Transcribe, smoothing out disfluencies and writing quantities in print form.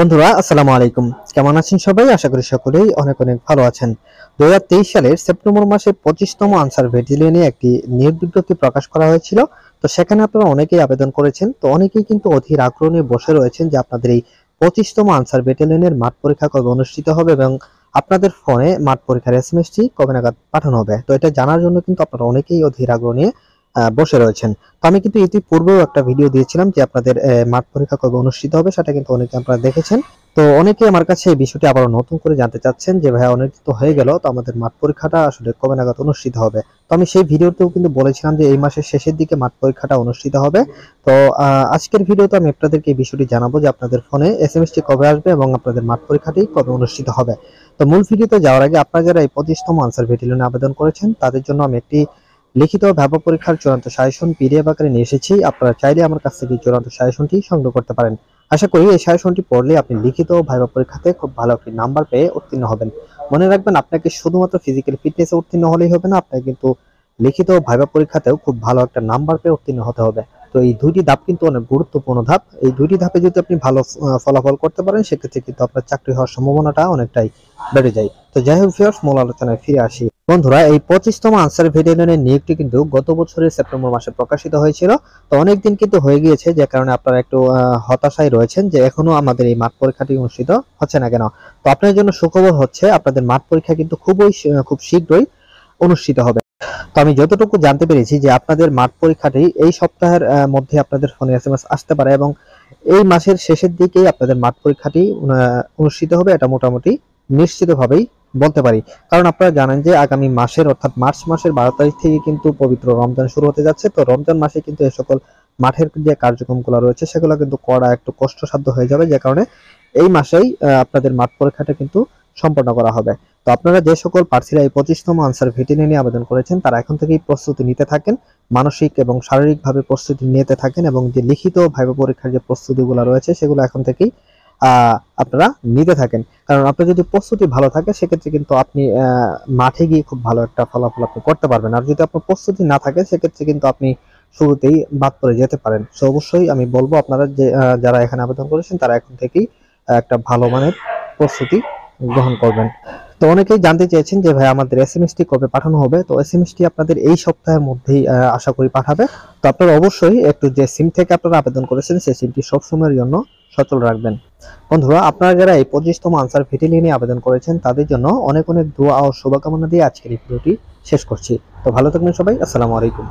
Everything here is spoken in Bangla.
বন্ধুরা আসসালামু আলাইকুম। কেমন আছেন সবাই? আশা করি সকলেই অনেক অনেক ভালো আছেন। 2023 সালের সেপ্টেম্বর মাসে 25তম আনসার ব্যাটালিয়নে একটি নিয়োগ বিজ্ঞপ্তি প্রকাশ করা হয়েছিল। তো সেখানে আপনারা অনেকেই আবেদন করেছেন। তো অনেকেই কিন্তু অধীর আগ্রহ নিয়ে বসে রয়েছেন যে আপনাদের এই 25তম আনসার ব্যাটালিয়নের মাঠ পরীক্ষা কবে অনুষ্ঠিত হবে এবং আপনাদের ফোনে মাঠ পরীক্ষার এসএমএসটি কবে নাগাদ পাঠানো হবে। তো এটা জানার জন্য কিন্তু আপনারা অনেকেই অধীর আগ্রহ নিয়ে বসে রয়েছেন। তো আমি কিন্তু ইতিপূর্বেও একটা ভিডিও দিয়েছিলাম যে আপনাদের মাঠ পরীক্ষা কবে অনুষ্ঠিত হবে, সেটা কিন্তু অনেকে আপনারা দেখেছেন। তো অনেকে আমার কাছে এই বিষয়টি আবারও নতুন করে জানতে চাচ্ছেন যে ভাইয়া অনেক তো হয়ে গেল, তো আমাদের মাঠ পরীক্ষাটা আসলে কবে নাগাদ অনুষ্ঠিত হবে। তো আমি সেই ভিডিওতেও কিন্তু বলেছিলাম যে এই মাসের শেষের দিকে মাঠ পরীক্ষাটা অনুষ্ঠিত হবে। তো আজকের ভিডিওতে আমি আপনাদেরকে এই বিষয়টি জানাবো যে আপনাদের ফোনে এসএমএসটি কবে আসবে এবং আপনাদের মাঠ পরীক্ষাটি কবে অনুষ্ঠিত হবে। তো মূল ভিডিওতে যাওয়ার আগে আপনারা যারা এই 25তম আনসার ব্যাটালিয়নে আবেদন করেছেন তাদের জন্য আমি একটি লিখিত ব্যাপক পরীক্ষার চূড়ান্ত সাজেশন পিডিএফ আকারে নিয়ে এসেছি। আপনারা চাইলে আমার কাছ থেকে চূড়ান্ত সাজেশনটি সংগ্রহ করতে পারেন। আশা করি এই সাজেশনটি পড়লে আপনি লিখিত ও ভাইভা পরীক্ষাতে খুব ভালো একটি নাম্বার পেয়ে উত্তীর্ণ হবেন। মনে রাখবেন, আপনাকে শুধুমাত্র ফিজিক্যাল ফিটনেসে উত্তীর্ণ হলেই হবে না, আপনাকে কিন্তু লিখিত ও ভাইভা পরীক্ষাতেও খুব ভালো একটা নাম্বার পেয়ে উত্তীর্ণ হতে হবে। তো এই দুইটি ধাপ কিন্তু অনেক গুরুত্বপূর্ণ ধাপ। এই দুইটি ধাপে যদি আপনি ভালো ফলাফল করতে পারেন সেক্ষেত্রে কিন্তু আপনার চাকরি হওয়ার সম্ভাবনাটা অনেকটাই বেড়ে যায়। তো যাই হোক ভিউয়ার্স, মূল আলোচনায় ফিরে আসি। বন্ধুরা, এই 25তম আনসার ব্যাটালিয়নের নিয়োগটি কিন্তু গত বছরের সেপ্টেম্বর মাসে প্রকাশিত হয়েছিল। তো অনেকদিন কিন্তু হয়ে গিয়েছে, যে কারণে আপনারা একটু হতাশায় রয়েছেন যে এখনো আমাদের এই মাঠ পরীক্ষাটি অনুষ্ঠিত হচ্ছে না কেন। তো আপনাদের জন্য সুখবর হচ্ছে, আপনাদের মাঠ পরীক্ষা কিন্তু খুব শীঘ্রই অনুষ্ঠিত হবে। তো আমি যতটুকু জানতে পেরেছি যে আপনাদের মাঠ পরীক্ষাটি এই সপ্তাহের মধ্যে আপনাদের ফোনে এসএমএস আসতে পারে এবং এই মাসের শেষের দিকেই আপনাদের মাঠ পরীক্ষাটি অনুষ্ঠিত হবে, এটা মোটামুটি নিশ্চিতভাবেই বলতে পারি। কারণ আপনারা জানেন যে আগামী মাসের অর্থাৎ মার্চ মাসের 12 তারিখ থেকে কিন্তু পবিত্র রমজান শুরু হতে যাচ্ছে। তো রমজান মাসে কিন্তু এই সকল মাঠের যে কার্যক্রমগুলো রয়েছে সেগুলো কিন্তু করা একটু কষ্টসাধ্য হয়ে যাবে, যে কারণে এই মাসেই আপনাদের মাঠ পরীক্ষাটা কিন্তু সম্পন্ন করা হবে। তো আপনারা যে সকল প্রার্থীরা এই 25তম আনসার ভিটিনে নিয়ে আবেদন করেছেন তারা এখন থেকেই প্রস্তুতি নিতে থাকেন, মানসিক এবং শারীরিকভাবে প্রস্তুতি নিতে থাকেন এবং যে লিখিত ভাইভা পরীক্ষার যে প্রস্তুতিগুলো রয়েছে সেগুলো এখন থেকেই আপনারা নিতে থাকেন। কারণ আপনার যদি প্রস্তুতি ভালো থাকে সেক্ষেত্রে কিন্তু আপনি মাঠে গিয়ে খুব ভালো একটা ফলাফল আপনি করতে পারবেন। আর যদি আপনার প্রস্তুতি না থাকে সেক্ষেত্রে কিন্তু আপনি শুরুতেই বাদ পড়ে যেতে পারেন। তো অবশ্যই আমি বলবো আপনারা যে যারা এখানে আবেদন করেছেন তারা এখন থেকেই একটা ভালো মানের প্রস্তুতি গ্রহণ করবেন। তো অনেকেই জানতে চেয়েছেন যে ভাই আমাদের এসএমএসটি কবে পাঠানো হবে। তো এসএমএসটি আপনাদের এই সপ্তাহের মধ্যেই আশা করি পাঠাবে। তো আপনারা অবশ্যই একটু যে সিম থেকে আপনারা আবেদন করেছেন সেই সিমটি সবসময়ের জন্য সচল রাখবেন। বন্ধুরা, আপনারা যারা এই 25তম আনসার ভিটিলিয়ে নিয়ে আবেদন করেছেন তাদের জন্য অনেক অনেক দোয়া ও শুভকামনা দিয়ে আজকের এই ভিডিওটি শেষ করছি। তো ভালো থাকবেন সবাই। আসসালামু আলাইকুম।